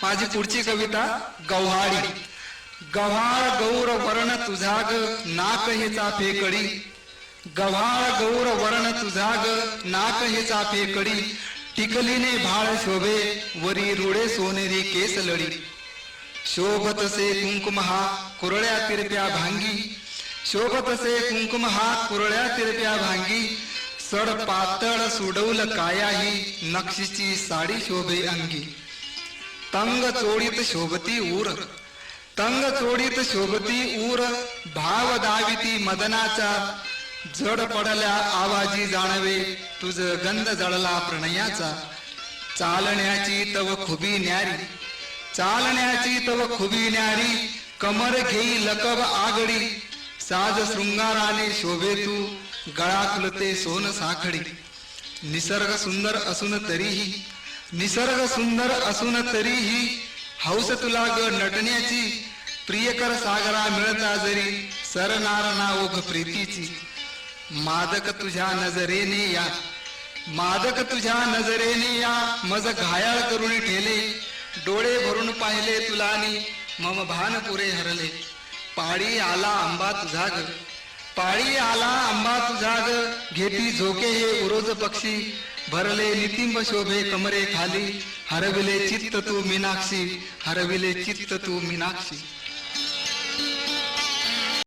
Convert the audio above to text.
माझी पुढची कविता गव्हाळी. गव्हाळ गौर वर्ण तुझा ग नाक हे चाफे कडी. गव्हाळ गौर वर्ण तुझा ग नाक हे चाफे कडी. टिकलीने भाळ शोभे वरी रुडे सोनेरी केस लडी. शोभतसे कुंकुम हा कुरळ्या तिरप्या भांगी. शोभतसे कुंकुम हा कुरळ्या तिरप्या भांगी. सड पातळ सुडौल कायाही नक्षीची साडी शोभे अंगी. तंग चोडीत शोभती ऊर. तंग चोडीत शोभती ऊर. भाव दाविती मदनाचा. जड पडल्या आवाजी जाणवे तुझ गंध जळला प्रणयाचा. चालण्याची तव खुबी न्यारी. चालण्याची तव खुबी न्यारी. कमर घेई लकब आगडी. साज शृंगाराने शोभे तू गळा फुलते सोन साखडी. निसर्ग सुंदर असून तरीही. निसर्ग सुंदर असून तरीही हौस तुला ग नटण्याची. प्रियकर सागरा मिळता जरी सरनार ना ओघ प्रीतीची. मादक तुझ्या नजरेने या. मादक तुझ्या नजरेने या. मज घायाळ करून ठेले. डोळे भरून पाहिले तुलानी मम भान पुरे हरले. पाळी आला आंबा तुझा ग. पाळी आला आंबा तुझा ग. घेती झोके हे उरोज पक्षी. भरले नितिंब शोभे कमरे खाली. हरविले चित्त तू मीनाक्षी. हरविले चित्त तू मीनाक्षी.